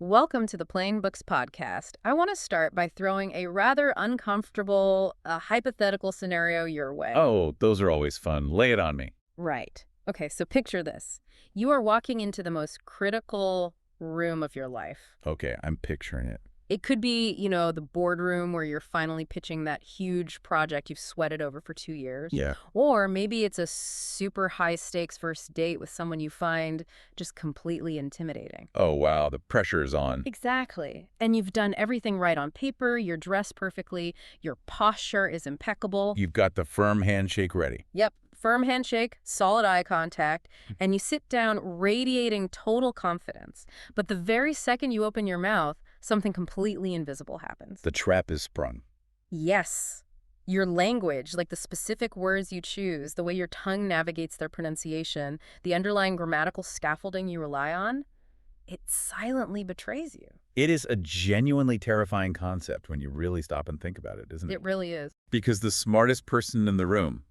Welcome to the Plain Books Podcast. I want to start by throwing a rather uncomfortable, hypothetical scenario your way. Oh, those are always fun. Lay it on me. Right. Okay, so picture this. You are walking into the most critical room of your life. Okay, I'm picturing it. It could be, the boardroom where you're finally pitching that huge project you've sweated over for 2 years. Yeah. Or maybe it's a super high-stakes first date with someone you find just completely intimidating. Oh, wow, the pressure is on. Exactly. And you've done everything right on paper, you're dressed perfectly, your posture is impeccable. You've got the firm handshake ready. Yep, firm handshake, solid eye contact, and you sit down radiating total confidence. But the very second you open your mouth, something completely invisible happens. The trap is sprung. Yes. Your language, like the specific words you choose, the way your tongue navigates their pronunciation, the underlying grammatical scaffolding you rely on, it silently betrays you. It is a genuinely terrifying concept when you really stop and think about it, isn't it? It really is. Because the smartest person in the room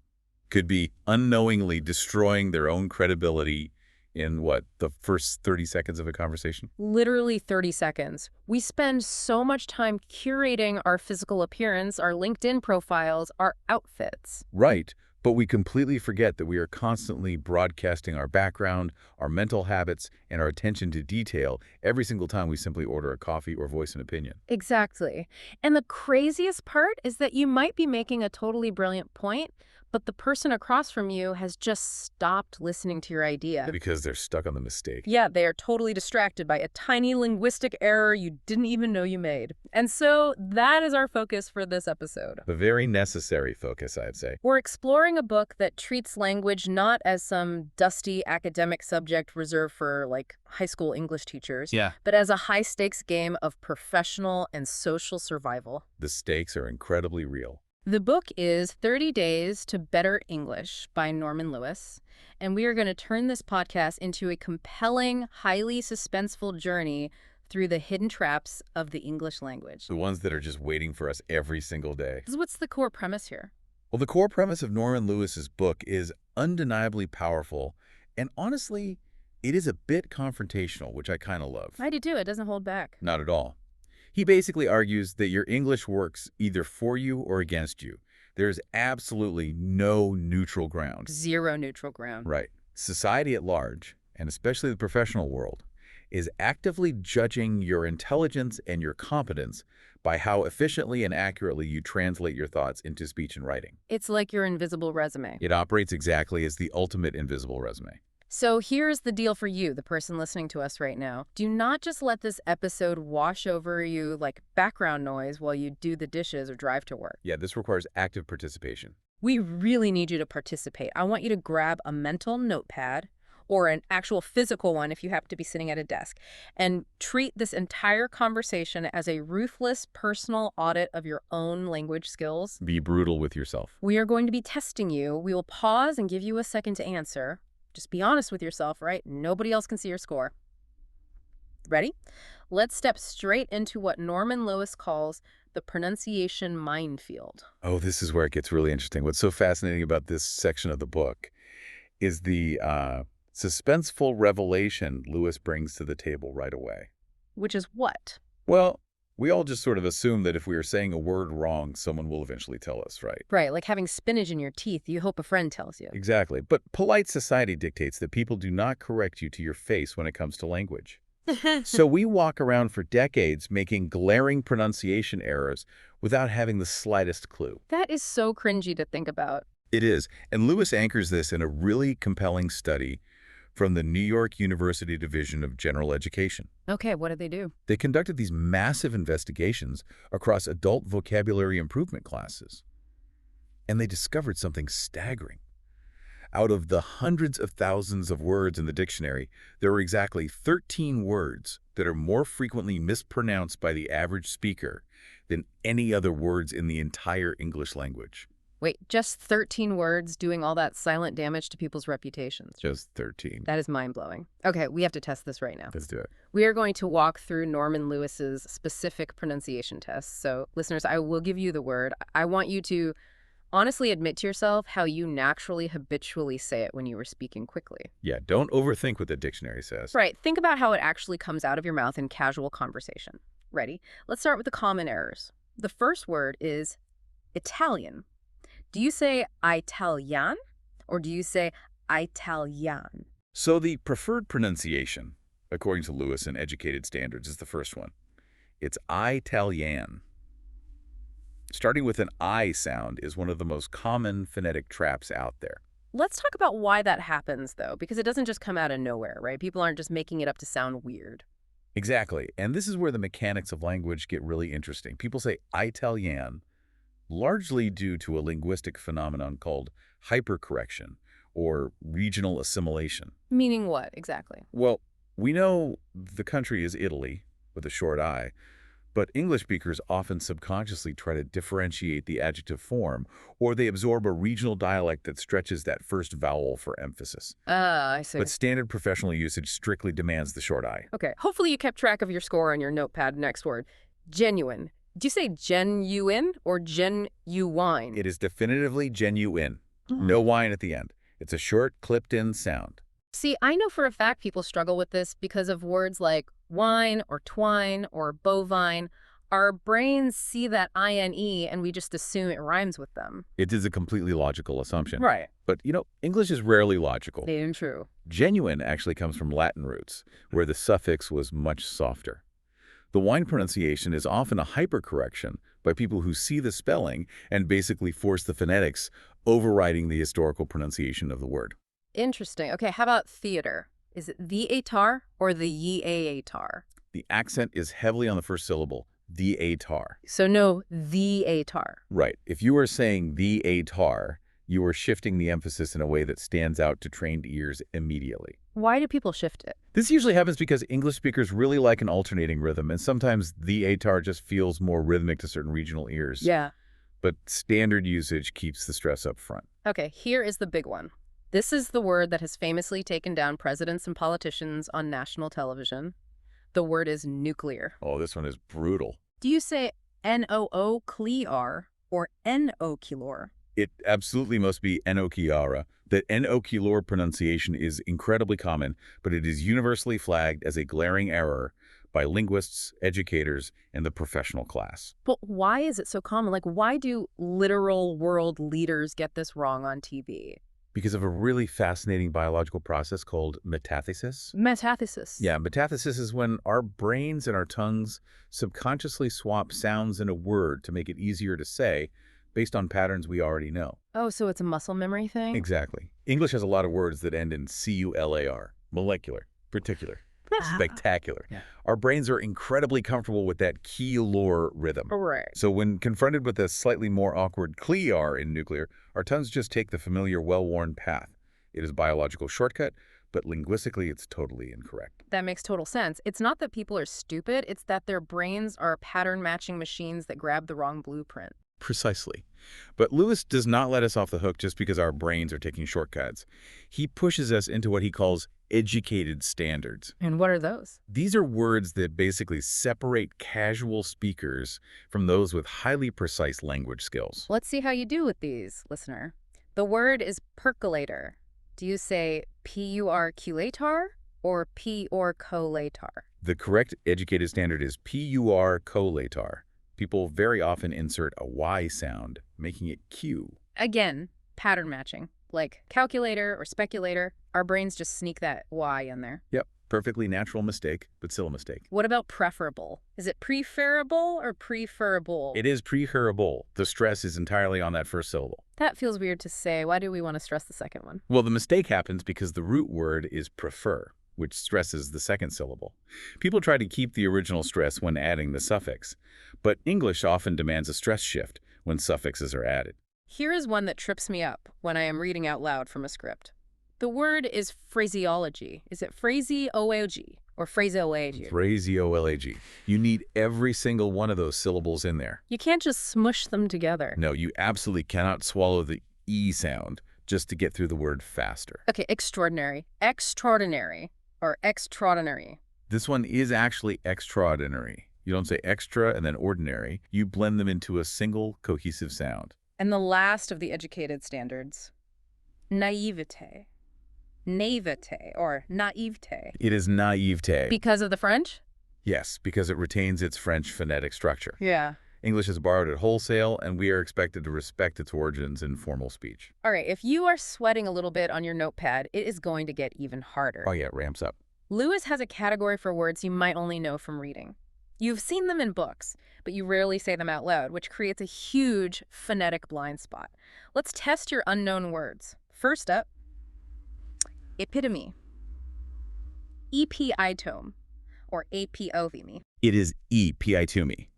could be unknowingly destroying their own credibility in, the first 30 seconds of a conversation? Literally 30 seconds. We spend so much time curating our physical appearance, our LinkedIn profiles, our outfits. Right, but we completely forget that we are constantly broadcasting our background, our mental habits, and our attention to detail every single time we simply order a coffee or voice an opinion. Exactly. And the craziest part is that you might be making a totally brilliant point, but the person across from you has just stopped listening to your idea. Because they're stuck on the mistake. Yeah, they are totally distracted by a tiny linguistic error you didn't even know you made. And so that is our focus for this episode. A very necessary focus, I'd say. We're exploring a book that treats language not as some dusty academic subject reserved for, high school English teachers, but as a high-stakes game of professional and social survival. The stakes are incredibly real. The book is 30 Days to Better English by Norman Lewis, and we are going to turn this podcast into a compelling, highly suspenseful journey through the hidden traps of the English language. The ones that are just waiting for us every single day. So what's the core premise here? Well, the core premise of Norman Lewis's book is undeniably powerful, and honestly, it is a bit confrontational, which I kind of love. I do too. It doesn't hold back. Not at all. He basically argues that your English works either for you or against you. There is absolutely no neutral ground. Zero neutral ground. Right. Society at large, and especially the professional world, is actively judging your intelligence and your competence by how efficiently and accurately you translate your thoughts into speech and writing. It's like your invisible resume. It operates exactly as the ultimate invisible resume. So here's the deal for you, the person listening to us right now. Do not just let this episode wash over you like background noise while you do the dishes or drive to work. Yeah, this requires active participation. We really need you to participate. I want you to grab a mental notepad or an actual physical one if you happen to be sitting at a desk, and treat this entire conversation as a ruthless personal audit of your own language skills. Be brutal with yourself. We are going to be testing you. We will pause and give you a second to answer. Just be honest with yourself, right? Nobody else can see your score. Ready? Let's step straight into what Norman Lewis calls the pronunciation minefield. Oh, this is where it gets really interesting. What's so fascinating about this section of the book is the suspenseful revelation Lewis brings to the table right away. Which is what? Well, we all just sort of assume that if we are saying a word wrong, someone will eventually tell us, right? Right, like having spinach in your teeth, you hope a friend tells you. Exactly. But polite society dictates that people do not correct you to your face when it comes to language. So we walk around for decades making glaring pronunciation errors without having the slightest clue. That is so cringy to think about. It is. And Lewis anchors this in a really compelling study from the New York University Division of General Education. Okay, what did they do? They conducted these massive investigations across adult vocabulary improvement classes. And they discovered something staggering. Out of the hundreds of thousands of words in the dictionary, there were exactly 13 words that are more frequently mispronounced by the average speaker than any other words in the entire English language. Wait, just 13 words doing all that silent damage to people's reputations. Just 13. That is mind-blowing. Okay, we have to test this right now. Let's do it. We are going to walk through Norman Lewis's specific pronunciation tests. So, listeners, I will give you the word. I want you to Honestly admit to yourself how you naturally habitually say it when you were speaking quickly. Yeah, don't overthink what the dictionary says. Right. Think about how it actually comes out of your mouth in casual conversation. Ready? Let's start with the common errors. The first word is Italian. Do you say Italian or do you say Italian? So the preferred pronunciation, according to Lewis and Educated Standards, is the first one. It's Italian. Starting with an I sound is one of the most common phonetic traps out there. Let's talk about why that happens, though, because it doesn't just come out of nowhere, right? People aren't just making it up to sound weird. Exactly. And this is where the mechanics of language get really interesting. People say Italian largely due to a linguistic phenomenon called hypercorrection or regional assimilation. Meaning what, exactly? Well, we know the country is Italy with a short I, but English speakers often subconsciously try to differentiate the adjective form, or they absorb a regional dialect that stretches that first vowel for emphasis. Ah, I see. But standard professional usage strictly demands the short I. Okay, hopefully you kept track of your score on your notepad. Next word, genuine. Do you say genuine or genuine? It is definitively genuine. No wine at the end. It's a short, clipped-in sound. See, I know for a fact people struggle with this because of words like wine or twine or bovine. Our brains see that INE and we just assume it rhymes with them. It is a completely logical assumption. Right. But, English is rarely logical. Damn true. Genuine actually comes from Latin roots, where the suffix was much softer. The wine pronunciation is often a hypercorrection by people who see the spelling and basically force the phonetics, overriding the historical pronunciation of the word. Interesting. Okay, how about theater? Is it theater or the yeatar? The accent is heavily on the first syllable, the-a-tar. So no theater. Right. If you are saying the-a-tar, you are shifting the emphasis in a way that stands out to trained ears immediately. Why do people shift it? This usually happens because English speakers really like an alternating rhythm, and sometimes the-a-tar just feels more rhythmic to certain regional ears. Yeah. But standard usage keeps the stress up front. Okay, here is the big one. This is the word that has famously taken down presidents and politicians on national television. The word is nuclear. Oh, this one is brutal. Do you say N-O-O-clear or N-O-kilor? It absolutely must be enochiara. The enochilor pronunciation is incredibly common, but it is universally flagged as a glaring error by linguists, educators, and the professional class. But why is it so common? Like, why do literal world leaders get this wrong on TV? Because of a really fascinating biological process called metathesis. Metathesis. Yeah, metathesis is when our brains and our tongues subconsciously swap sounds in a word to make it easier to say based on patterns we already know. Oh, so it's a muscle memory thing? Exactly. English has a lot of words that end in C-U-L-A-R. Molecular, particular, spectacular. Yeah. Our brains are incredibly comfortable with that keylor rhythm. Right. So when confronted with a slightly more awkward clear in nuclear, our tongues just take the familiar, well-worn path. It is a biological shortcut, but linguistically it's totally incorrect. That makes total sense. It's not that people are stupid, it's that their brains are pattern-matching machines that grab the wrong blueprint. Precisely. But Lewis does not let us off the hook just because our brains are taking shortcuts. He pushes us into what he calls educated standards. And what are those? These are words that basically separate casual speakers from those with highly precise language skills. Let's see how you do with these, listener. The word is percolator. Do you say P-U-R-culator or P-or-colator? The correct educated standard is P-U-R-colator. People very often insert a Y sound, making it Q. Again, pattern matching. Like calculator or speculator, our brains just sneak that Y in there. Yep, perfectly natural mistake, but still a mistake. What about preferable? Is it preferable or preferable? It is preferable. The stress is entirely on that first syllable. That feels weird to say. Why do we want to stress the second one? Well, the mistake happens because the root word is prefer, which stresses the second syllable. People try to keep the original stress when adding the suffix, but English often demands a stress shift when suffixes are added. Here is one that trips me up when I am reading out loud from a script. The word is phraseology. Is it phraseology or phraseology? Phraseology. You need every single one of those syllables in there. You can't just smush them together. No, you absolutely cannot swallow the E sound just to get through the word faster. Okay, extraordinary. Extraordinary or extraordinary. This one is actually extraordinary. You don't say extra and then ordinary. You blend them into a single cohesive sound. And the last of the educated standards, naivete. Naivete or naivete. It is naivete. Because of the French? Yes, because it retains its French phonetic structure. Yeah. English is borrowed at wholesale, and we are expected to respect its origins in formal speech. All right, if you are sweating a little bit on your notepad, it is going to get even harder. Oh yeah, it ramps up. Lewis has a category for words you might only know from reading. You've seen them in books, but you rarely say them out loud, which creates a huge phonetic blind spot. Let's test your unknown words. First up, epitome, epiitome, or apotome. It is E-P-I-T-U-M-E.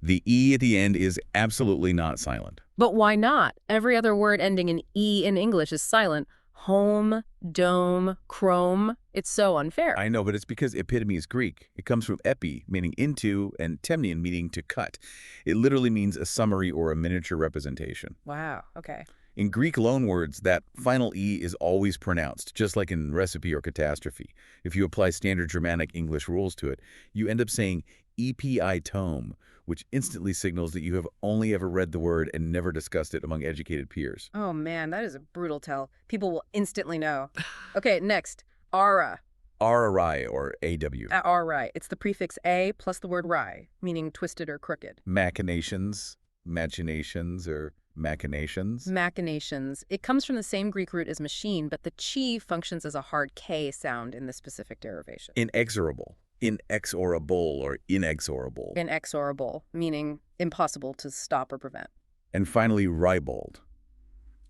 The E at the end is absolutely not silent. But why not? Every other word ending in E in English is silent. Home, dome, chrome. It's so unfair. I know, but it's because epitome is Greek. It comes from epi, meaning into, and temnion, meaning to cut. It literally means a summary or a miniature representation. Wow, okay. In Greek loanwords, that final E is always pronounced, just like in recipe or catastrophe. If you apply standard Germanic English rules to it, you end up saying epi-tome, which instantly signals that you have only ever read the word and never discussed it among educated peers. Oh man, that is a brutal tell. People will instantly know. Okay, next. Ara. RRI or AW. Right. It's the prefix a plus the word rai, meaning twisted or crooked. Machinations, machinations, or machinations. Machinations. It comes from the same Greek root as machine, but the chi functions as a hard K sound in this specific derivation. Inexorable, inexorable, or inexorable. Inexorable, meaning impossible to stop or prevent. And finally, ribald.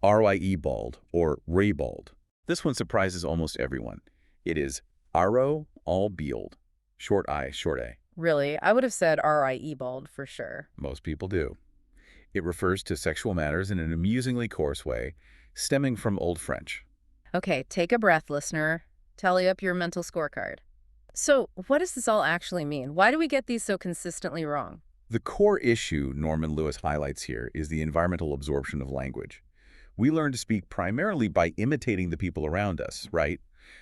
R-Y-E-bald, or raybald. This one surprises almost everyone. It is aro, all beald. Short I, short A. Really? I would have said R-I-E bald for sure. Most people do. It refers to sexual matters in an amusingly coarse way, stemming from Old French. Okay, take a breath, listener. Tally up your mental scorecard. So, what does this all actually mean? Why do we get these so consistently wrong? The core issue Norman Lewis highlights here is the environmental absorption of language. We learn to speak primarily by imitating the people around us, right?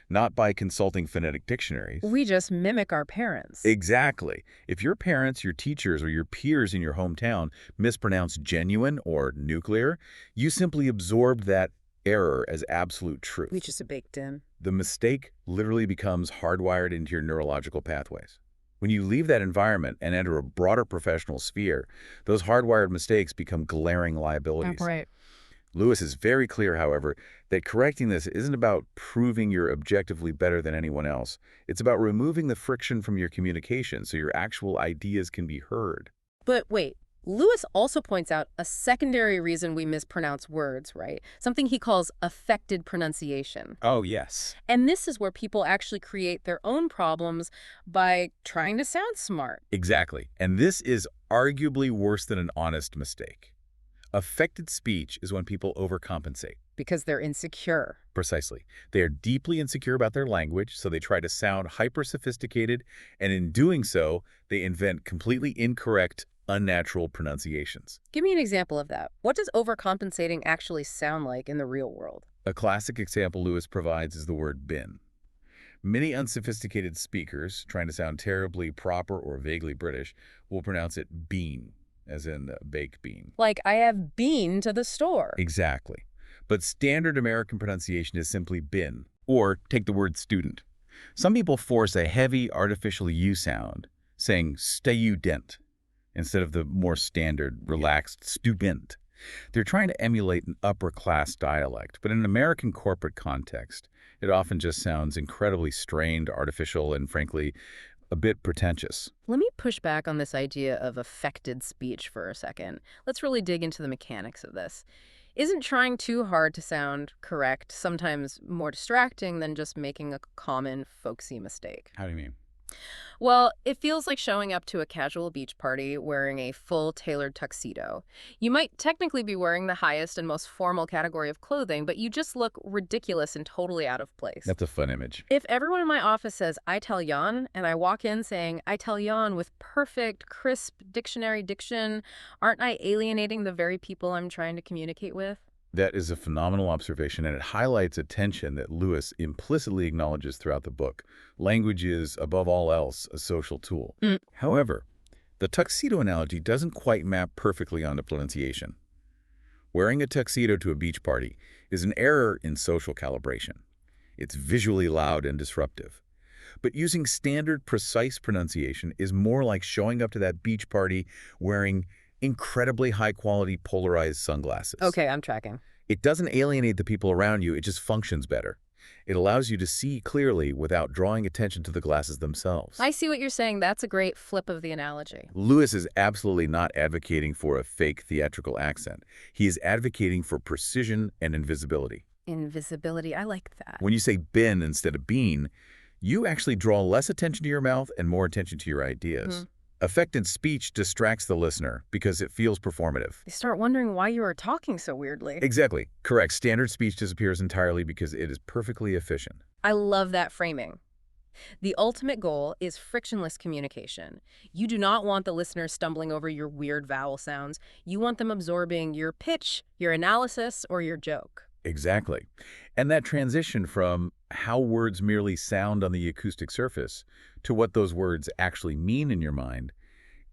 Not by consulting phonetic dictionaries. We just mimic our parents. Exactly. If your parents, your teachers, or your peers in your hometown mispronounce genuine or nuclear, you simply absorbed that error as absolute truth. We just baked in. The mistake literally becomes hardwired into your neurological pathways. When you leave that environment and enter a broader professional sphere, those hardwired mistakes become glaring liabilities. Right. Lewis is very clear, however, that correcting this isn't about proving you're objectively better than anyone else. It's about removing the friction from your communication so your actual ideas can be heard. But wait, Lewis also points out a secondary reason we mispronounce words, right? Something he calls affected pronunciation. Oh, yes. And this is where people actually create their own problems by trying to sound smart. Exactly. And this is arguably worse than an honest mistake. Affected speech is when people overcompensate. Because they're insecure. Precisely. They are deeply insecure about their language, so they try to sound hyper-sophisticated, and in doing so, they invent completely incorrect, unnatural pronunciations. Give me an example of that. What does overcompensating actually sound like in the real world? A classic example Lewis provides is the word bin. Many unsophisticated speakers, trying to sound terribly proper or vaguely British, will pronounce it bean, as in baked bean. Like, I have been to the store. Exactly. But standard American pronunciation is simply bin, or take the word student. Some people force a heavy artificial U sound, saying student, instead of the more standard, relaxed student. They're trying to emulate an upper-class dialect, but in an American corporate context, it often just sounds incredibly strained, artificial, and frankly, a bit pretentious. Let me push back on this idea of affected speech for a second. Let's really dig into the mechanics of this. Isn't trying too hard to sound correct sometimes more distracting than just making a common folksy mistake? How do you mean? Well, it feels like showing up to a casual beach party wearing a full tailored tuxedo. You might technically be wearing the highest and most formal category of clothing, but you just look ridiculous and totally out of place. That's a fun image. If everyone in my office says Italian and I walk in saying Italian with perfect, crisp dictionary diction, aren't I alienating the very people I'm trying to communicate with? That is a phenomenal observation, and it highlights a tension that Lewis implicitly acknowledges throughout the book. Language is, above all else, a social tool. However, the tuxedo analogy doesn't quite map perfectly onto pronunciation. Wearing a tuxedo to a beach party is an error in social calibration. It's visually loud and disruptive. But using standard, precise pronunciation is more like showing up to that beach party wearing incredibly high-quality polarized sunglasses. Okay, I'm tracking. It doesn't alienate the people around you, it just functions better. It allows you to see clearly without drawing attention to the glasses themselves. I see what you're saying. That's a great flip of the analogy. Lewis is absolutely not advocating for a fake theatrical accent. He is advocating for precision and invisibility. Invisibility, I like that. When you say been instead of been, you actually draw less attention to your mouth and more attention to your ideas. Affected speech distracts the listener because it feels performative. They start wondering why you are talking so weirdly. Exactly. Correct. Standard speech disappears entirely because it is perfectly efficient. I love that framing. The ultimate goal is frictionless communication. You do not want the listener stumbling over your weird vowel sounds. You want them absorbing your pitch, your analysis, or your joke. Exactly. And that transition from how words merely sound on the acoustic surface to what those words actually mean in your mind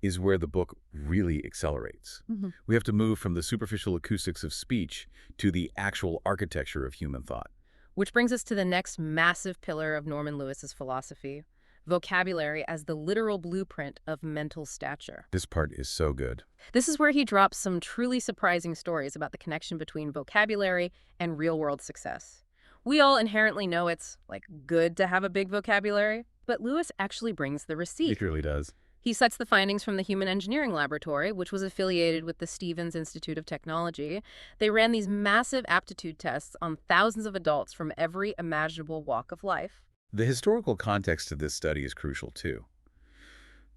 is where the book really accelerates. We have to move from the superficial acoustics of speech to the actual architecture of human thought. Which brings us to the next massive pillar of Norman Lewis's philosophy, vocabulary as the literal blueprint of mental stature. This part is so good. This is where he drops some truly surprising stories about the connection between vocabulary and real-world success. We all inherently know it's, good to have a big vocabulary, but Lewis actually brings the receipt. It really does. He cites the findings from the Human Engineering Laboratory, which was affiliated with the Stevens Institute of Technology. They ran these massive aptitude tests on thousands of adults from every imaginable walk of life. The historical context of this study is crucial, too.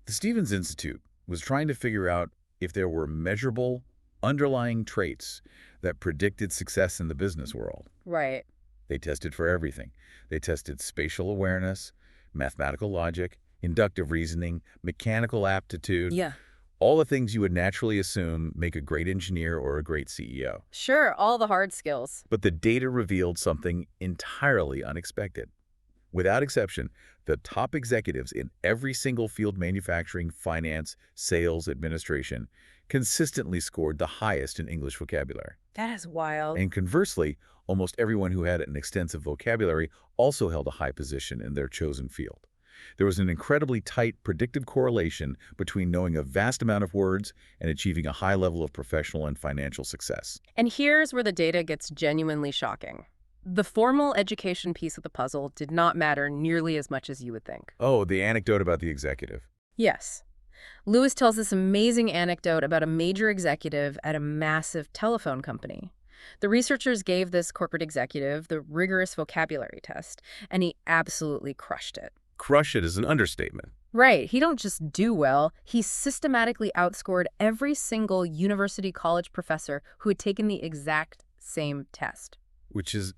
The Stevens Institute was trying to figure out if there were measurable, underlying traits that predicted success in the business world. Right. They tested for everything. They tested spatial awareness, mathematical logic, inductive reasoning, mechanical aptitude. Yeah. All the things you would naturally assume make a great engineer or a great CEO. Sure, all the hard skills. But the data revealed something entirely unexpected. Without exception, the top executives in every single field, manufacturing, finance, sales, administration, consistently scored the highest in English vocabulary. That is wild. And conversely, almost everyone who had an extensive vocabulary also held a high position in their chosen field. There was an incredibly tight predictive correlation between knowing a vast amount of words and achieving a high level of professional and financial success. And here's where the data gets genuinely shocking. The formal education piece of the puzzle did not matter nearly as much as you would think. Oh, the anecdote about the executive. Yes. Lewis tells this amazing anecdote about a major executive at a massive telephone company. The researchers gave this corporate executive the rigorous vocabulary test, and he absolutely crushed it. Crush it is an understatement. Right. He don't just do well. He systematically outscored every single university college professor who had taken the exact same test. Which is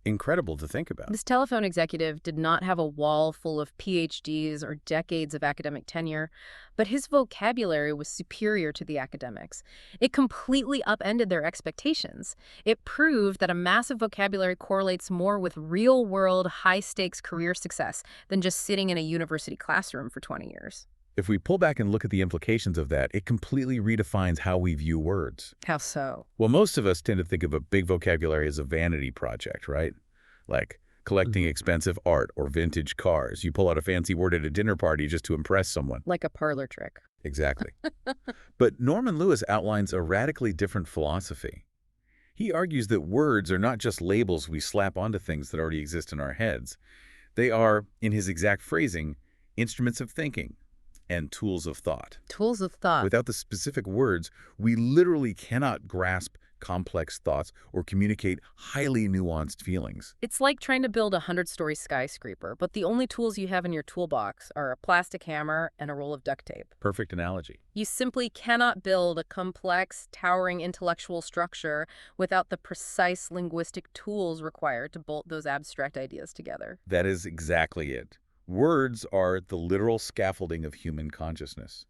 incredible to think about. This telephone executive did not have a wall full of PhDs or decades of academic tenure, but his vocabulary was superior to the academics. It completely upended their expectations. It proved that a massive vocabulary correlates more with real-world, high-stakes career success than just sitting in a university classroom for 20 years. If we pull back and look at the implications of that, it completely redefines how we view words. How so? Well, most of us tend to think of a big vocabulary as a vanity project, right? Like collecting expensive art or vintage cars. You pull out a fancy word at a dinner party just to impress someone. Like a parlor trick. Exactly. But Norman Lewis outlines a radically different philosophy. He argues that words are not just labels we slap onto things that already exist in our heads. They are, in his exact phrasing, instruments of thinking and tools of thought. Tools of thought. Without the specific words, we literally cannot grasp complex thoughts or communicate highly nuanced feelings. It's like trying to build a 100-story skyscraper, but the only tools you have in your toolbox are a plastic hammer and a roll of duct tape. Perfect analogy. You simply cannot build a complex, towering intellectual structure without the precise linguistic tools required to bolt those abstract ideas together. That is exactly it. Words are the literal scaffolding of human consciousness.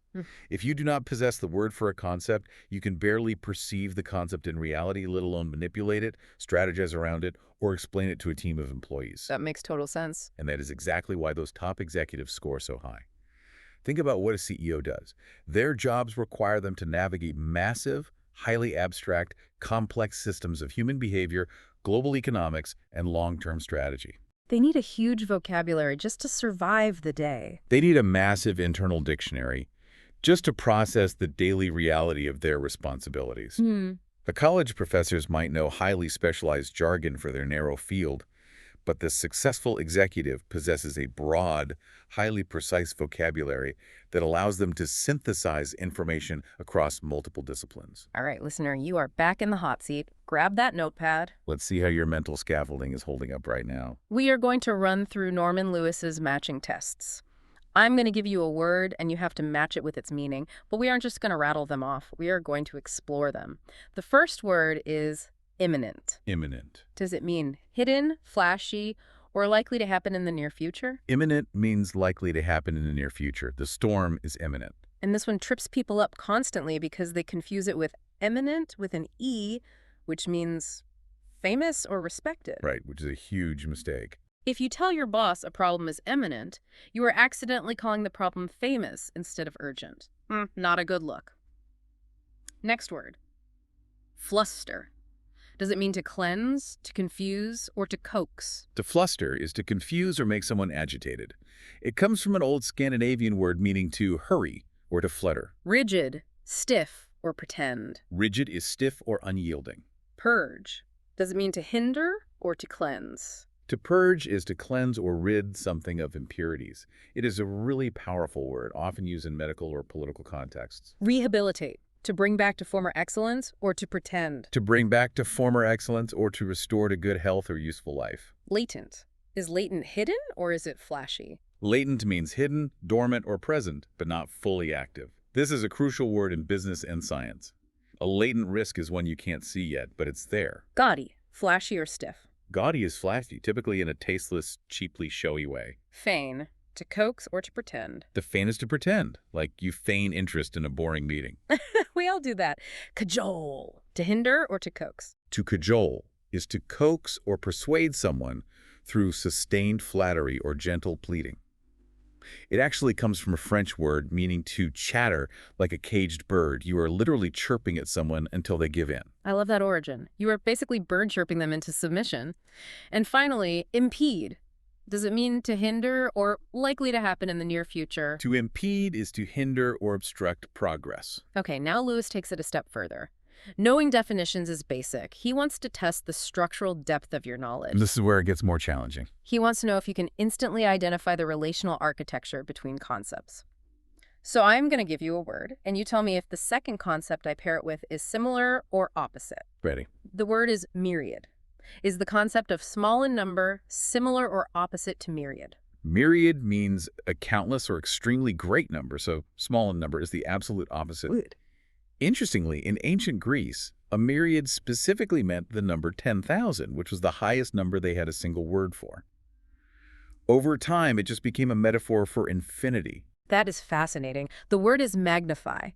If you do not possess the word for a concept, you can barely perceive the concept in reality, let alone manipulate it, strategize around it, or explain it to a team of employees. That makes total sense. And that is exactly why those top executives score so high. Think about what a CEO does. Their jobs require them to navigate massive, highly abstract, complex systems of human behavior, global economics, and long-term strategy. They need a huge vocabulary just to survive the day. They need a massive internal dictionary just to process the daily reality of their responsibilities. Hmm. The college professors might know highly specialized jargon for their narrow field, but the successful executive possesses a broad, highly precise vocabulary that allows them to synthesize information across multiple disciplines. All right, listener, you are back in the hot seat. Grab that notepad. Let's see how your mental scaffolding is holding up right now. We are going to run through Norman Lewis's matching tests. I'm going to give you a word, and you have to match it with its meaning, but we aren't just going to rattle them off. We are going to explore them. The first word is imminent. Imminent. Does it mean hidden, flashy, or likely to happen in the near future? Imminent means likely to happen in the near future. The storm is imminent. And this one trips people up constantly because they confuse it with eminent with an E, which means famous or respected. Right, which is a huge mistake. If you tell your boss a problem is eminent, you are accidentally calling the problem famous instead of urgent. Not a good look. Next word. Fluster. Does it mean to cleanse, to confuse, or to coax? To fluster is to confuse or make someone agitated. It comes from an old Scandinavian word meaning to hurry or to flutter. Rigid, stiff, or pretend. Rigid is stiff or unyielding. Purge. Does it mean to hinder or to cleanse? To purge is to cleanse or rid something of impurities. It is a really powerful word, often used in medical or political contexts. Rehabilitate. To bring back to former excellence or to pretend? To bring back to former excellence or to restore to good health or useful life. Latent. Is latent hidden or is it flashy? Latent means hidden, dormant, or present, but not fully active. This is a crucial word in business and science. A latent risk is one you can't see yet, but it's there. Gaudy. Flashy or stiff? Gaudy is flashy, typically in a tasteless, cheaply showy way. Feign. To coax or to pretend? The feign is to pretend, like you feign interest in a boring meeting. We all do that. Cajole. To hinder or to coax? To cajole is to coax or persuade someone through sustained flattery or gentle pleading. It actually comes from a French word meaning to chatter like a caged bird. You are literally chirping at someone until they give in. I love that origin. You are basically bird chirping them into submission. And finally, impede. Does it mean to hinder or likely to happen in the near future? To impede is to hinder or obstruct progress. Okay, now Lewis takes it a step further. Knowing definitions is basic. He wants to test the structural depth of your knowledge. This is where it gets more challenging. He wants to know if you can instantly identify the relational architecture between concepts. So I'm going to give you a word, and you tell me if the second concept I pair it with is similar or opposite. Ready. The word is myriad. Is the concept of small in number similar or opposite to myriad? Myriad means a countless or extremely great number, so small in number is the absolute opposite. Good. Interestingly, in ancient Greece, a myriad specifically meant the number 10,000, which was the highest number they had a single word for. Over time, it just became a metaphor for infinity. That is fascinating. The word is magnify.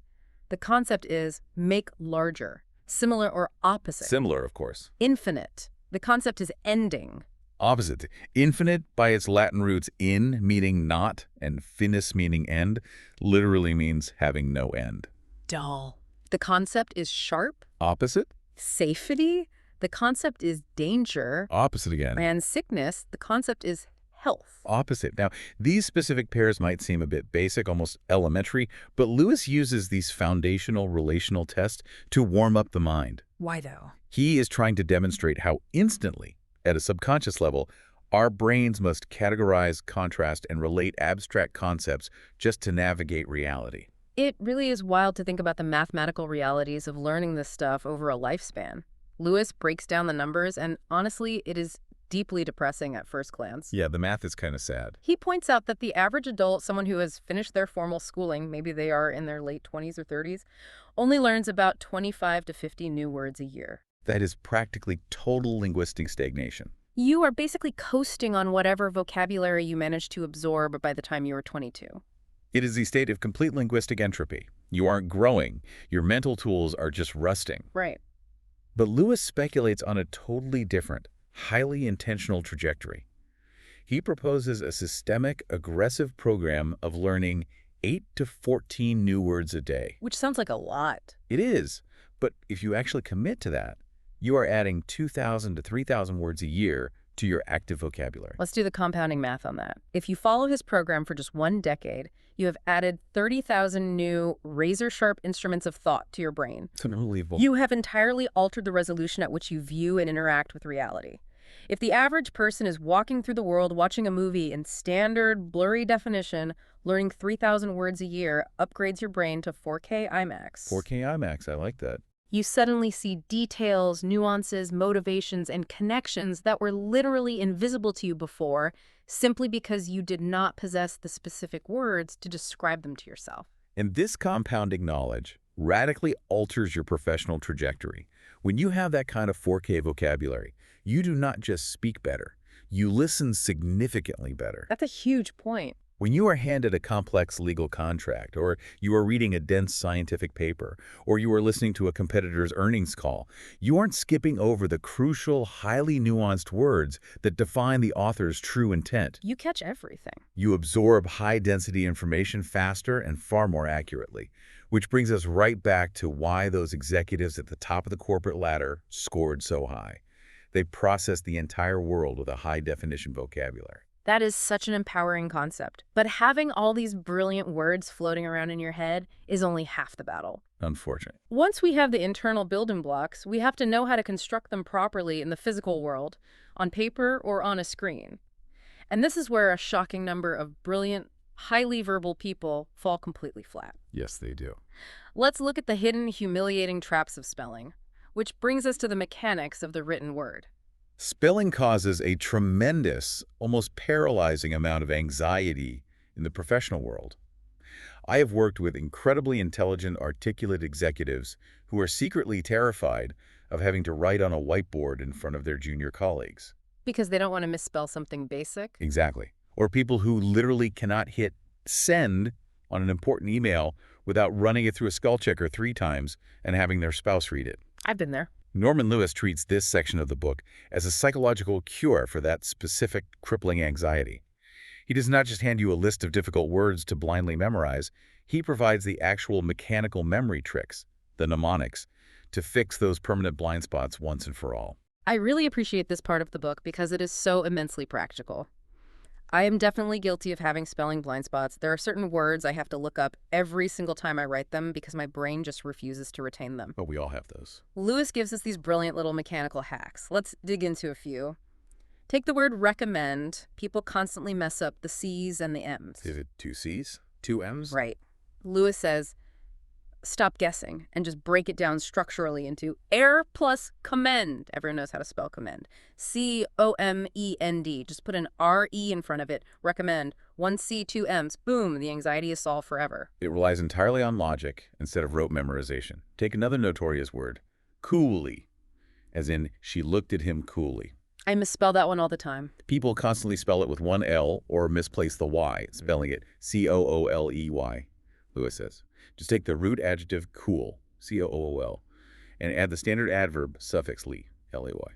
The concept is make larger, similar or opposite. Similar, of course. Infinite. The concept is ending. Opposite. Infinite, by its Latin roots in, meaning not, and finis, meaning end, literally means having no end. Dull. The concept is sharp. Opposite? Safety. The concept is danger. Opposite again. And sickness. The concept is health. Opposite. Now, these specific pairs might seem a bit basic, almost elementary, but Lewis uses these foundational relational tests to warm up the mind. Why though? He is trying to demonstrate how instantly, at a subconscious level, our brains must categorize, contrast, and relate abstract concepts just to navigate reality. It really is wild to think about the mathematical realities of learning this stuff over a lifespan. Lewis breaks down the numbers, and honestly, it is deeply depressing at first glance. Yeah, the math is kind of sad. He points out that the average adult, someone who has finished their formal schooling, maybe they are in their late 20s or 30s, only learns about 25 to 50 new words a year. That is practically total linguistic stagnation. You are basically coasting on whatever vocabulary you managed to absorb by the time you were 22. It is the state of complete linguistic entropy. You aren't growing. Your mental tools are just rusting. Right. But Lewis speculates on a totally different, highly intentional trajectory. He proposes a systemic, aggressive program of learning 8 to 14 new words a day. Which sounds like a lot. It is, But if you actually commit to that, you are adding 2,000 to 3,000 words a year to your active vocabulary. Let's do the compounding math on that. If you follow his program for just 1 decade, you have added 30,000 new razor-sharp instruments of thought to your brain. It's unbelievable. You have entirely altered the resolution at which you view and interact with reality. If the average person is walking through the world watching a movie in standard, blurry definition, learning 3,000 words a year upgrades your brain to 4K IMAX. 4K IMAX, I like that. You suddenly see details, nuances, motivations, and connections that were literally invisible to you before, simply because you did not possess the specific words to describe them to yourself. And this compounding knowledge radically alters your professional trajectory. When you have that kind of 4K vocabulary, you do not just speak better, you listen significantly better. That's a huge point. When you are handed a complex legal contract, or you are reading a dense scientific paper, or you are listening to a competitor's earnings call, you aren't skipping over the crucial, highly nuanced words that define the author's true intent. You catch everything. You absorb high-density information faster and far more accurately, which brings us right back to why those executives at the top of the corporate ladder scored so high. They processed the entire world with a high-definition vocabulary. That is such an empowering concept. But having all these brilliant words floating around in your head is only half the battle. Unfortunate. Once we have the internal building blocks, we have to know how to construct them properly in the physical world, on paper or on a screen. And this is where a shocking number of brilliant, highly verbal people fall completely flat. Yes, they do. Let's look at the hidden, humiliating traps of spelling, which brings us to the mechanics of the written word. Spelling causes a tremendous, almost paralyzing amount of anxiety in the professional world. I have worked with incredibly intelligent, articulate executives who are secretly terrified of having to write on a whiteboard in front of their junior colleagues. Because they don't want to misspell something basic? Exactly. Or people who literally cannot hit send on an important email without running it through a spell checker 3 times and having their spouse read it. I've been there. Norman Lewis treats this section of the book as a psychological cure for that specific crippling anxiety. He does not just hand you a list of difficult words to blindly memorize, he provides the actual mechanical memory tricks, the mnemonics, to fix those permanent blind spots once and for all. I really appreciate this part of the book because it is so immensely practical. I am definitely guilty of having spelling blind spots. There are certain words I have to look up every single time I write them because my brain just refuses to retain them. But we all have those. Lewis gives us these brilliant little mechanical hacks. Let's dig into a few. Take the word recommend. People constantly mess up the C's and the M's. Is it 2 C's? 2 M's? Right. Lewis says, stop guessing and just break it down structurally into air plus commend. Everyone knows how to spell commend. C-O-M-E-N-D. Just put an R-E in front of it. Recommend. 1 C, 2 M's. Boom, the anxiety is solved forever. It relies entirely on logic instead of rote memorization. Take another notorious word, coolly, as in she looked at him coolly. I misspell that one all the time. People constantly spell it with 1 L or misplace the Y, spelling it C-O-O-L-E-Y, Lewis says. Just take the root adjective cool, C-O-O-L, and add the standard adverb suffix ly, L-A-Y.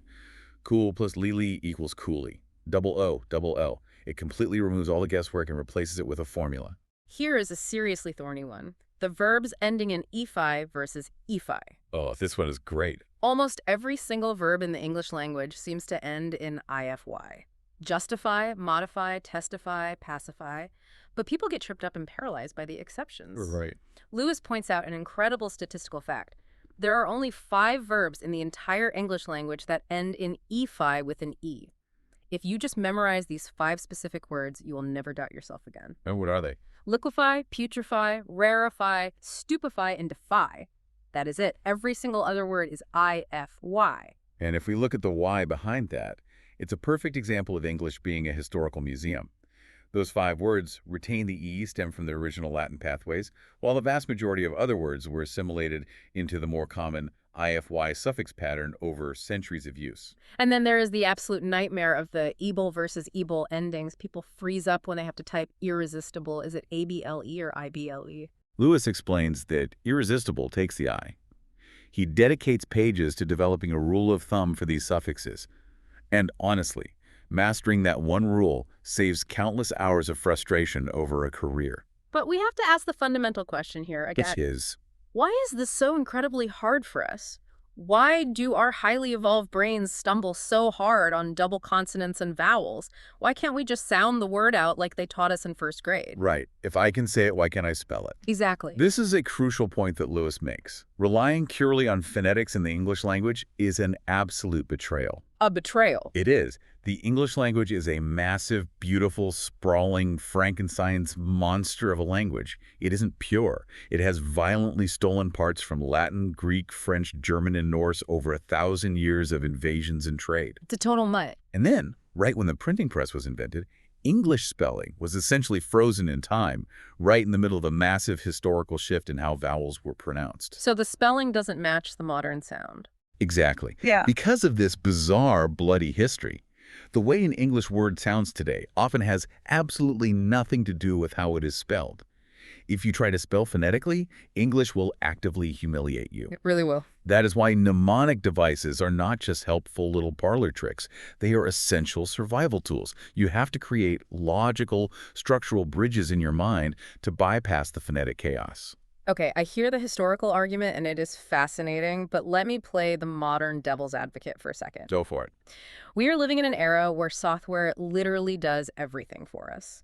Cool plus ly equals coolly. Double O, double L. It completely removes all the guesswork and replaces it with a formula. Here is a seriously thorny one. The verbs ending in -fi versus -fi. Oh, this one is great. Almost every single verb in the English language seems to end in -ify. Justify, modify, testify, pacify. But people get tripped up and paralyzed by the exceptions. Right. Lewis points out an incredible statistical fact. There are only 5 verbs in the entire English language that end in -fi with an E. If you just memorize these 5 specific words, you will never doubt yourself again. And what are they? Liquefy, putrefy, rarefy, stupefy, and defy. That is it. Every single other word is IFY. And if we look at the why behind that, it's a perfect example of English being a historical museum. Those 5 words retain the E, stem from the original Latin pathways, while the vast majority of other words were assimilated into the more common IFY suffix pattern over centuries of use. And then there is the absolute nightmare of the able versus able endings. People freeze up when they have to type irresistible. Is it ABLE or IBLE? Lewis explains that irresistible takes the I. He dedicates pages to developing a rule of thumb for these suffixes. And honestly, mastering that one rule saves countless hours of frustration over a career. But we have to ask the fundamental question here. Which is, Why is this so incredibly hard for us? Why do our highly evolved brains stumble so hard on double consonants and vowels? Why can't we just sound the word out like they taught us in first grade? Right. If I can say it, why can't I spell it? Exactly. This is a crucial point that Lewis makes. Relying purely on phonetics in the English language is an absolute betrayal. A betrayal. It is. The English language is a massive, beautiful, sprawling Frankenstein's monster of a language. It isn't pure. It has violently stolen parts from Latin, Greek, French, German, and Norse over 1,000 years of invasions and trade. It's a total mutt. And then, right when the printing press was invented, English spelling was essentially frozen in time, right in the middle of a massive historical shift in how vowels were pronounced. So the spelling doesn't match the modern sound. Exactly. Yeah. Because of this bizarre, bloody history, the way an English word sounds today often has absolutely nothing to do with how it is spelled. If you try to spell phonetically, English will actively humiliate you. It really will. That is why mnemonic devices are not just helpful little parlor tricks. They are essential survival tools. You have to create logical, structural bridges in your mind to bypass the phonetic chaos. Okay, I hear the historical argument and it is fascinating, but let me play the modern devil's advocate for a second. Go for it. We are living in an era where software literally does everything for us.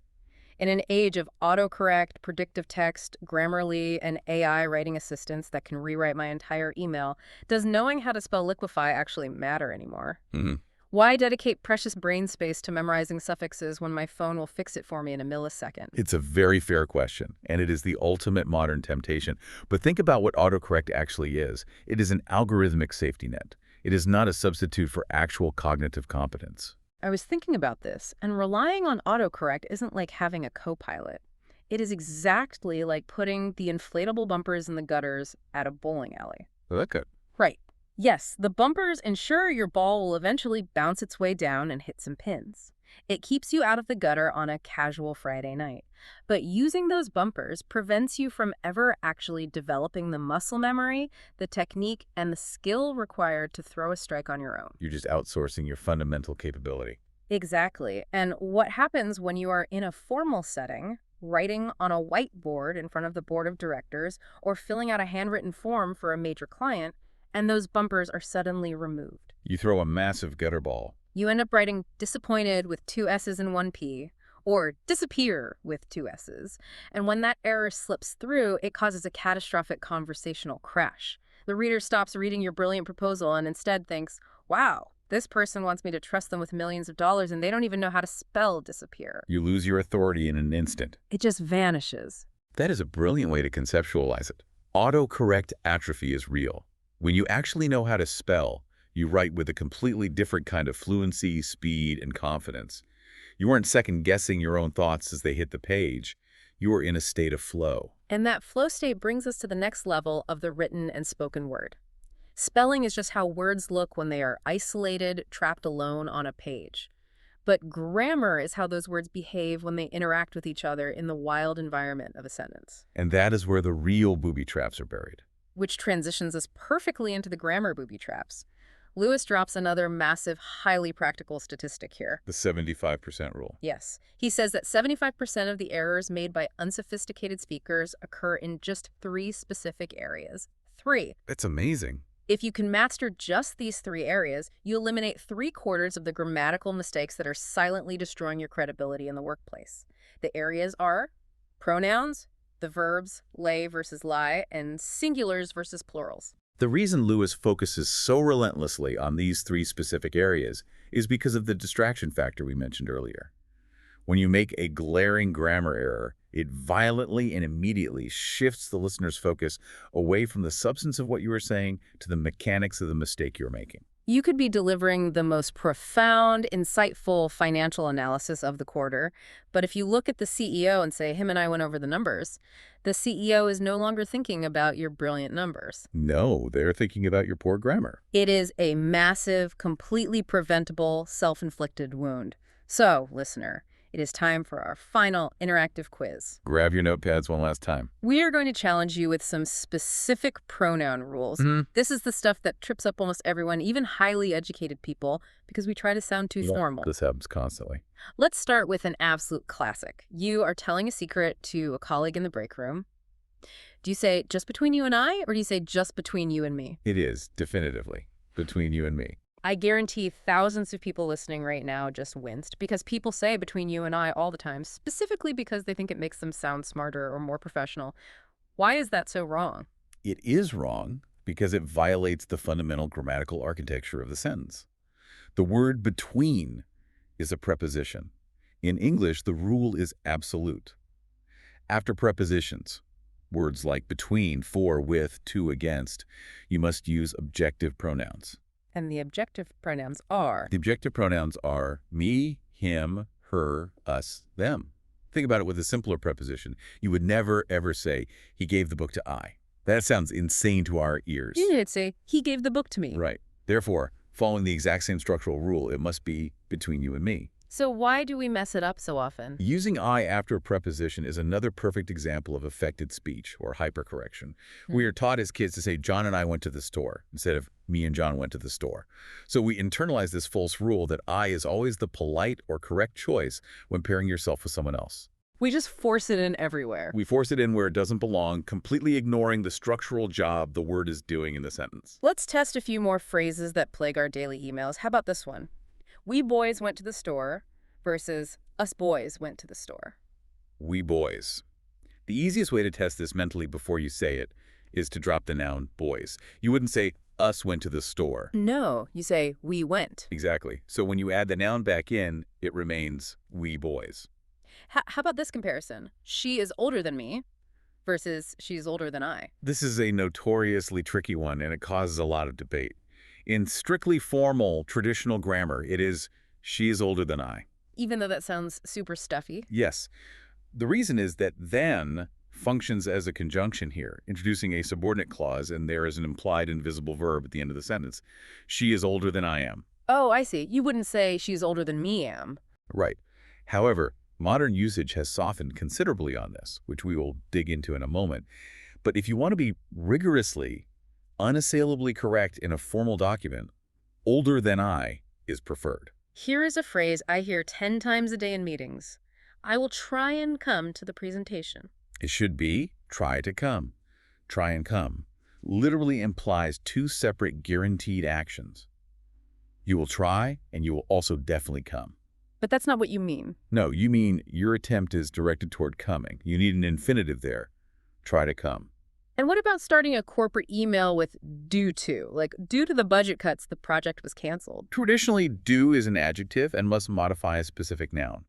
In an age of autocorrect, predictive text, Grammarly, and AI writing assistants that can rewrite my entire email, does knowing how to spell liquefy actually matter anymore? Mhm. Why dedicate precious brain space to memorizing suffixes when my phone will fix it for me in a millisecond? It's a very fair question, and it is the ultimate modern temptation. But think about what autocorrect actually is. It is an algorithmic safety net. It is not a substitute for actual cognitive competence. I was thinking about this, and relying on autocorrect isn't like having a co-pilot. It is exactly like putting the inflatable bumpers in the gutters at a bowling alley. Look at. Right. Yes, the bumpers ensure your ball will eventually bounce its way down and hit some pins. It keeps you out of the gutter on a casual Friday night. But using those bumpers prevents you from ever actually developing the muscle memory, the technique, and the skill required to throw a strike on your own. You're just outsourcing your fundamental capability. Exactly. And what happens when you are in a formal setting, writing on a whiteboard in front of the board of directors, or filling out a handwritten form for a major client, and those bumpers are suddenly removed? You throw a massive gutter ball. You end up writing disappointed with 2 S's and 1 P, or disappear with 2 S's. And when that error slips through, it causes a catastrophic conversational crash. The reader stops reading your brilliant proposal and instead thinks, wow, this person wants me to trust them with millions of dollars and they don't even know how to spell disappear. You lose your authority in an instant. It just vanishes. That is a brilliant way to conceptualize it. Autocorrect atrophy is real. When you actually know how to spell, you write with a completely different kind of fluency, speed, and confidence. You aren't second-guessing your own thoughts as they hit the page. You are in a state of flow. And that flow state brings us to the next level of the written and spoken word. Spelling is just how words look when they are isolated, trapped alone on a page. But grammar is how those words behave when they interact with each other in the wild environment of a sentence. And that is where the real booby traps are buried. Which transitions us perfectly into the grammar booby traps. Lewis drops another massive, highly practical statistic here. The 75% rule. Yes. He says that 75% of the errors made by unsophisticated speakers occur in just 3 specific areas. 3. That's amazing. If you can master just these 3 areas, you eliminate 3/4 of the grammatical mistakes that are silently destroying your credibility in the workplace. The areas are pronouns, the verbs lay versus lie, and singulars versus plurals. The reason Lewis focuses so relentlessly on these 3 specific areas is because of the distraction factor we mentioned earlier. When you make a glaring grammar error, it violently and immediately shifts the listener's focus away from the substance of what you are saying to the mechanics of the mistake you're making. You could be delivering the most profound, insightful financial analysis of the quarter, but if you look at the CEO and say, him and I went over the numbers, the CEO is no longer thinking about your brilliant numbers. No, they're thinking about your poor grammar. It is a massive, completely preventable, self-inflicted wound. So, listener, it is time for our final interactive quiz. Grab your notepads one last time. We are going to challenge you with some specific pronoun rules. This is the stuff that trips up almost everyone, even highly educated people, because we try to sound too formal. This happens constantly. Let's start with an absolute classic. You are telling a secret to a colleague in the break room. Do you say just between you and I, or do you say just between you and me? It is, definitively, between you and me. I guarantee thousands of people listening right now just winced because people say between you and I all the time, specifically because they think it makes them sound smarter or more professional. Why is that so wrong? It is wrong because it violates the fundamental grammatical architecture of the sentence. The word between is a preposition. In English, the rule is absolute. After prepositions, words like between, for, with, to, against, you must use objective pronouns. And the objective pronouns are. The objective pronouns are me, him, her, us, them. Think about it with a simpler preposition. You would never, ever say, he gave the book to I. That sounds insane to our ears. You'd say, he gave the book to me. Right. Therefore, following the exact same structural rule, it must be between you and me. So why do we mess it up so often? Using I after a preposition is another perfect example of affected speech, or hypercorrection. We are taught as kids to say, John and I went to the store, instead of me and John went to the store. So we internalize this false rule that I is always the polite or correct choice when pairing yourself with someone else. We just force it in everywhere. We force it in where it doesn't belong, completely ignoring the structural job the word is doing in the sentence. Let's test a few more phrases that plague our daily emails. How about this one? We boys went to the store versus us boys went to the store. We boys. The easiest way to test this mentally before you say it is to drop the noun boys. You wouldn't say us went to the store. No, you say we went. Exactly. So when you add the noun back in, it remains we boys. How about this comparison? She is older than me versus she's older than I. This is a notoriously tricky one, and it causes a lot of debate. In strictly formal, traditional grammar, it is she is older than I. Even though that sounds super stuffy. Yes. The reason is that then functions as a conjunction here, introducing a subordinate clause, and there is an implied invisible verb at the end of the sentence. She is older than I am. Oh, I see. You wouldn't say she's older than me am. Right. However, modern usage has softened considerably on this, which we will dig into in a moment. But if you want to be rigorously, unassailably correct in a formal document, older than I is preferred. Here is a phrase I hear 10 times a day in meetings. I will try and come to the presentation. It should be try to come. Try and come literally implies two separate guaranteed actions. You will try, and you will also definitely come. But that's not what you mean. No, you mean your attempt is directed toward coming. You need an infinitive there. Try to come. And what about starting a corporate email with due to? Like, due to the budget cuts, the project was canceled. Traditionally, due is an adjective and must modify a specific noun.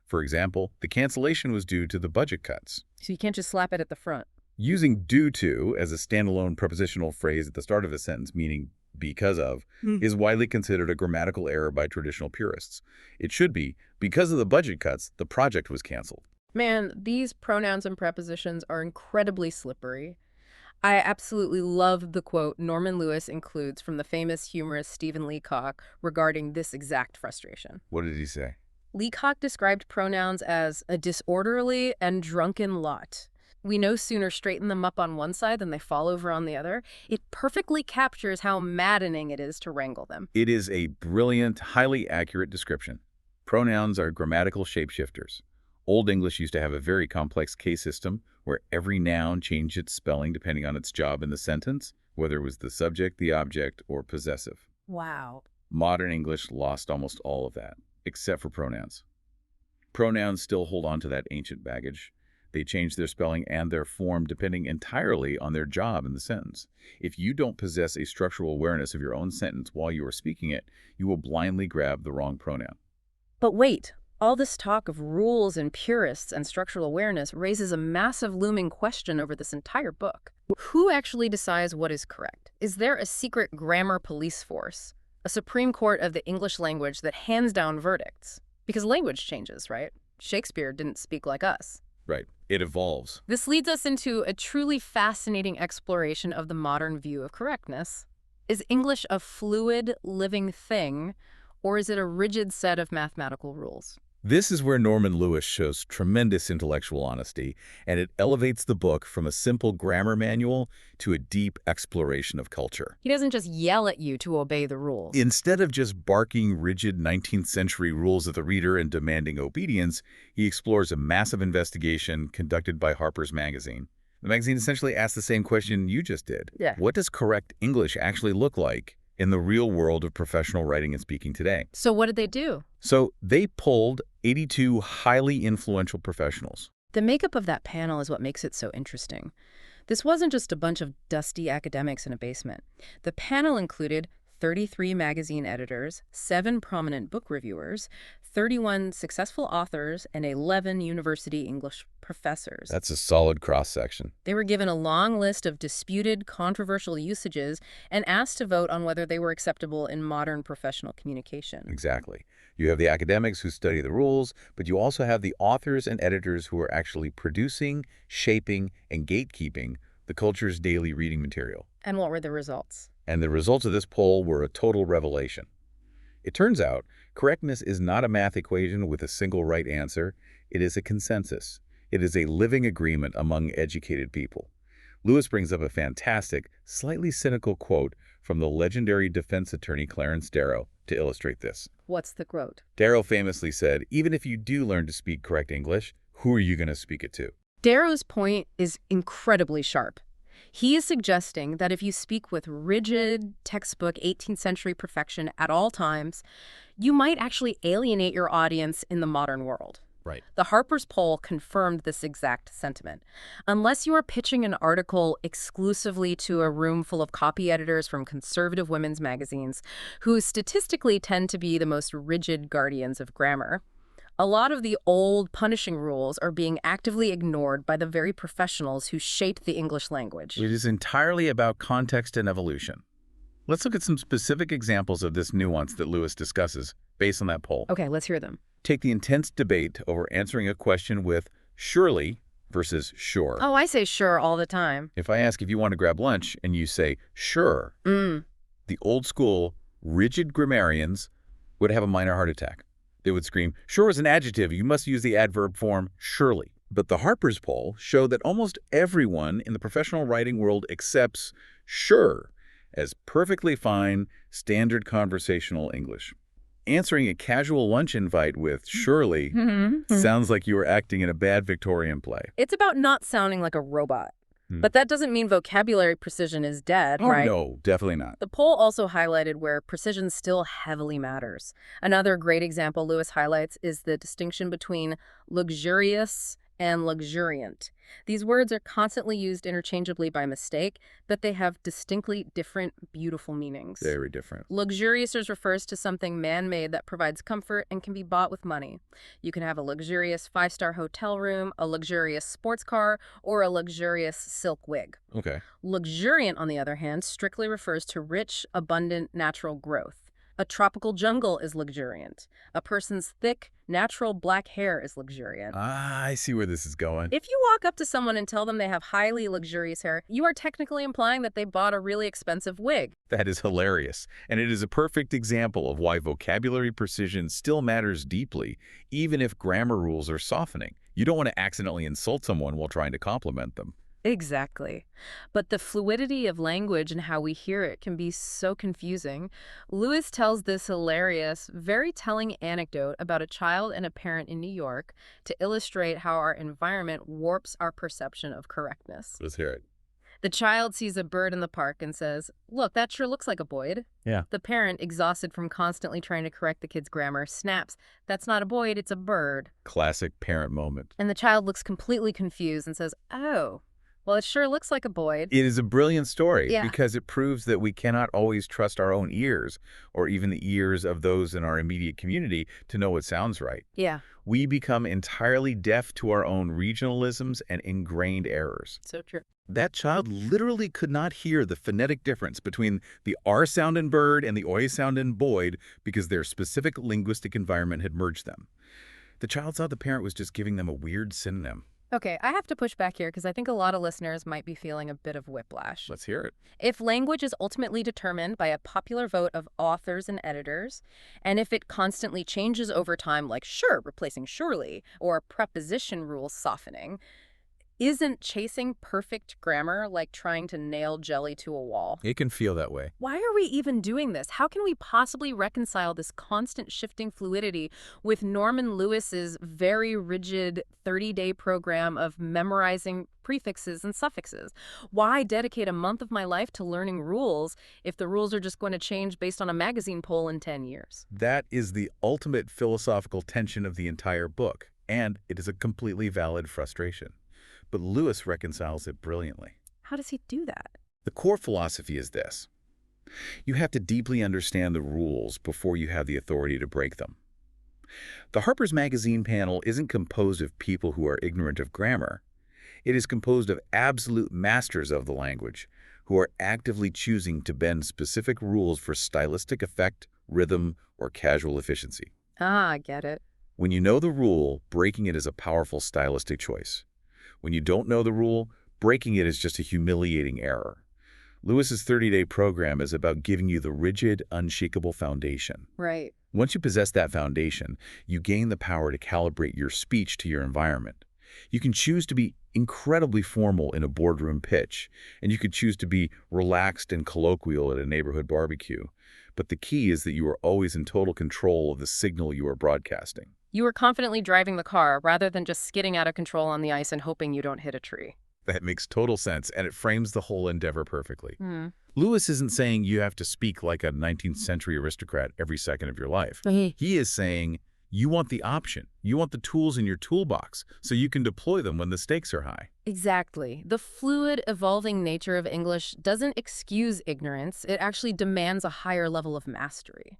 For example, the cancellation was due to the budget cuts. So you can't just slap it at the front. Using due to as a standalone prepositional phrase at the start of a sentence, meaning because of, is widely considered a grammatical error by traditional purists. It should be, because of the budget cuts, the project was canceled. Man, these pronouns and prepositions are incredibly slippery. I absolutely love the quote Norman Lewis includes from the famous humorist Stephen Leacock regarding this exact frustration. What did he say? Leacock described pronouns as a disorderly and drunken lot. We no sooner straighten them up on one side than they fall over on the other. It perfectly captures how maddening it is to wrangle them. It is a brilliant, highly accurate description. Pronouns are grammatical shapeshifters. Old English used to have a very complex case system where every noun changed its spelling depending on its job in the sentence, whether it was the subject, the object, or possessive. Wow. Modern English lost almost all of that, except for pronouns. Pronouns still hold on to that ancient baggage. They change their spelling and their form depending entirely on their job in the sentence. If you don't possess a structural awareness of your own sentence while you are speaking it, you will blindly grab the wrong pronoun. But wait, all this talk of rules and purists and structural awareness raises a massive looming question over this entire book. Who actually decides what is correct? Is there a secret grammar police force, a Supreme Court of the English language that hands down verdicts? Because language changes, right? Shakespeare didn't speak like us. Right. It evolves. This leads us into a truly fascinating exploration of the modern view of correctness. Is English a fluid, living thing, or is it a rigid set of mathematical rules? This is where Norman Lewis shows tremendous intellectual honesty, and it elevates the book from a simple grammar manual to a deep exploration of culture. He doesn't just yell at you to obey the rules. Instead of just barking rigid 19th century rules at the reader and demanding obedience, he explores a massive investigation conducted by Harper's Magazine, The magazine essentially asked the same question you just did. Yeah. What does correct English actually look like in the real world of professional writing and speaking today? So what did they do? So they polled 82 highly influential professionals. The makeup of that panel is what makes it so interesting. This wasn't just a bunch of dusty academics in a basement. The panel included 33 magazine editors, 7 prominent book reviewers, 31 successful authors, and 11 university English professors. That's a solid cross-section. They were given a long list of disputed, controversial usages and asked to vote on whether they were acceptable in modern professional communication. Exactly. You have the academics who study the rules, but you also have the authors and editors who are actually producing, shaping, and gatekeeping the culture's daily reading material. And what were the results? And the results of this poll were a total revelation. It turns out correctness is not a math equation with a single right answer. It is a consensus. It is a living agreement among educated people. Lewis brings up a fantastic, slightly cynical quote from the legendary defense attorney Clarence Darrow to illustrate this. What's the quote? Darrow famously said, "Even if you do learn to speak correct English, who are you going to speak it to?" Darrow's point is incredibly sharp. He is suggesting that if you speak with rigid, textbook 18th century perfection at all times, you might actually alienate your audience in the modern world. Right. The Harper's poll confirmed this exact sentiment. Unless you are pitching an article exclusively to a room full of copy editors from conservative women's magazines, who statistically tend to be the most rigid guardians of grammar, a lot of the old punishing rules are being actively ignored by the very professionals who shaped the English language. It is entirely about context and evolution. Let's look at some specific examples of this nuance that Lewis discusses based on that poll. Okay, let's hear them. Take the intense debate over answering a question with surely versus sure. Oh, I say sure all the time. If I ask if you want to grab lunch and you say sure, the old school, rigid grammarians would have a minor heart attack. They would scream, "Sure is an adjective. You must use the adverb form surely." But the Harper's poll showed that almost everyone in the professional writing world accepts sure as perfectly fine, standard conversational English. Answering a casual lunch invite with surely sounds like you were acting in a bad Victorian play. It's about not sounding like a robot. But that doesn't mean vocabulary precision is dead, right? No, definitely not. The poll also highlighted where precision still heavily matters. Another great example Lewis highlights is the distinction between luxurious and luxuriant. These words are constantly used interchangeably by mistake, but they have distinctly different, beautiful meanings. Very different. Luxurious refers to something man-made that provides comfort and can be bought with money. You can have a luxurious 5-star hotel room, a luxurious sports car, or a luxurious silk wig. Okay. Luxuriant, on the other hand, strictly refers to rich, abundant, natural growth. A tropical jungle is luxuriant. A person's thick, natural black hair is luxuriant. I see where this is going. If you walk up to someone and tell them they have highly luxurious hair, you are technically implying that they bought a really expensive wig. That is hilarious. And it is a perfect example of why vocabulary precision still matters deeply, even if grammar rules are softening. You don't want to accidentally insult someone while trying to compliment them. Exactly. But the fluidity of language and how we hear it can be so confusing. Lewis tells this hilarious, very telling anecdote about a child and a parent in New York to illustrate how our environment warps our perception of correctness. Let's hear it. The child sees a bird in the park and says, "Look, that sure looks like a Boyd." Yeah. The parent, exhausted from constantly trying to correct the kid's grammar, snaps, "That's not a Boyd, it's a bird." Classic parent moment. And the child looks completely confused and says, "Oh, well, it sure looks like a Boyd." It is a brilliant story Yeah. because it proves that we cannot always trust our own ears or even the ears of those in our immediate community to know what sounds right. Yeah, We become entirely deaf to our own regionalisms and ingrained errors. so true. That child literally could not hear the phonetic difference between the R sound in bird and the oi sound in Boyd because their specific linguistic environment had merged them. The child thought the parent was just giving them a weird synonym. Okay, I have to push back here because I think a lot of listeners might be feeling a bit of whiplash. Let's hear it. If language is ultimately determined by a popular vote of authors and editors, and if it constantly changes over time, like sure replacing surely, or preposition rules softening, Isn't chasing perfect grammar like trying to nail jelly to a wall? It can feel that way. Why are we even doing this? How can we possibly reconcile this constant shifting fluidity with Norman Lewis's very rigid 30-day program of memorizing prefixes and suffixes? Why dedicate a month of my life to learning rules if the rules are just going to change based on a magazine poll in 10 years? That is the ultimate philosophical tension of the entire book, and it is a completely valid frustration. But Lewis reconciles it brilliantly. How does he do that? The core philosophy is this. You have to deeply understand the rules before you have the authority to break them. The Harper's Magazine panel isn't composed of people who are ignorant of grammar. It is composed of absolute masters of the language who are actively choosing to bend specific rules for stylistic effect, rhythm, or casual efficiency. Ah, I get it. When you know the rule, breaking it is a powerful stylistic choice. When you don't know the rule, breaking it is just a humiliating error. Lewis's 30-day program is about giving you the rigid, unshakable foundation. Right. Once you possess that foundation, you gain the power to calibrate your speech to your environment. You can choose to be incredibly formal in a boardroom pitch, and you could choose to be relaxed and colloquial at a neighborhood barbecue. But the key is that you are always in total control of the signal you are broadcasting. You were confidently driving the car rather than just skidding out of control on the ice and hoping you don't hit a tree. That makes total sense, and it frames the whole endeavor perfectly. Hmm. Lewis isn't saying you have to speak like a 19th century aristocrat every second of your life. He is saying you want the option. You want the tools in your toolbox so you can deploy them when the stakes are high. Exactly. The fluid, evolving nature of English doesn't excuse ignorance. It actually demands a higher level of mastery.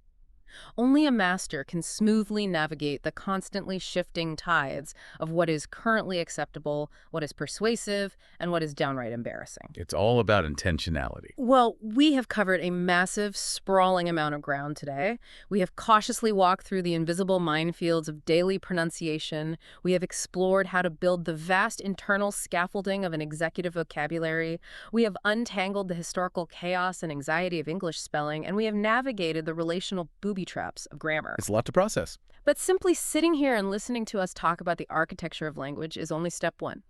Only a master can smoothly navigate the constantly shifting tides of what is currently acceptable, what is persuasive, and what is downright embarrassing. It's all about intentionality. Well, we have covered a massive, sprawling amount of ground today. We have cautiously walked through the invisible minefields of daily pronunciation. We have explored how to build the vast internal scaffolding of an executive vocabulary. We have untangled the historical chaos and anxiety of English spelling, and we have navigated the relational booby traps of grammar. It's a lot to process. But simply sitting here and listening to us talk about the architecture of language is only step one.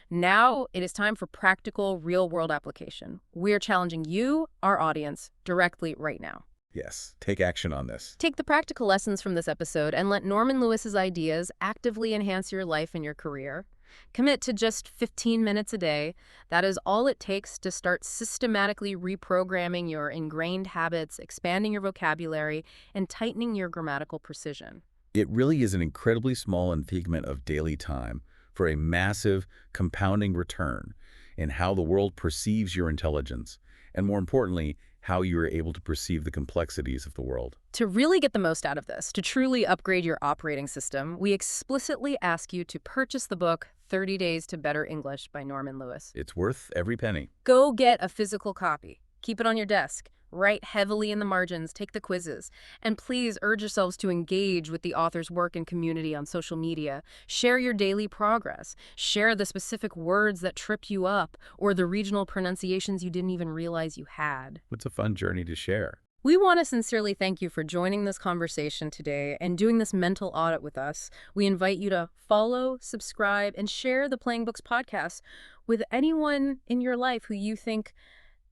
Now it is time for practical, real-world application. We're challenging you, our audience, directly right now. Yes, take action on this. Take the practical lessons from this episode and let Norman Lewis's ideas actively enhance your life and your career. Commit to just 15 minutes a day. That is all it takes to start systematically reprogramming your ingrained habits, expanding your vocabulary, and tightening your grammatical precision. It really is an incredibly small infingement of daily time for a massive, compounding return in how the world perceives your intelligence, and more importantly, how you are able to perceive the complexities of the world. To really get the most out of this, to truly upgrade your operating system, we explicitly ask you to purchase the book 30 Days to Better English by Norman Lewis. It's worth every penny. Go get a physical copy. Keep it on your desk. Write heavily in the margins, take the quizzes, and please urge yourselves to engage with the author's work and community on social media. Share your daily progress. Share the specific words that tripped you up or the regional pronunciations you didn't even realize you had. It's a fun journey to share. We want to sincerely thank you for joining this conversation today and doing this mental audit with us. We invite you to follow, subscribe, and share the Playing Books podcast with anyone in your life who you think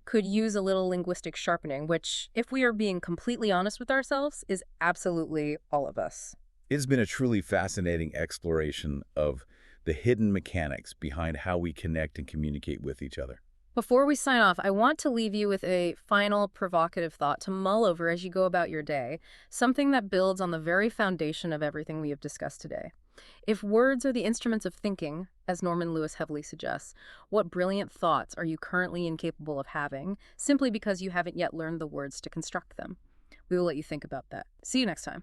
could use a little linguistic sharpening, which, if we are being completely honest with ourselves, is absolutely all of us. It's been a truly fascinating exploration of the hidden mechanics behind how we connect and communicate with each other. Before we sign off, I want to leave you with a final provocative thought to mull over as you go about your day, something that builds on the very foundation of everything we have discussed today. If words are the instruments of thinking, as Norman Lewis heavily suggests, what brilliant thoughts are you currently incapable of having, simply because you haven't yet learned the words to construct them? We will let you think about that. See you next time.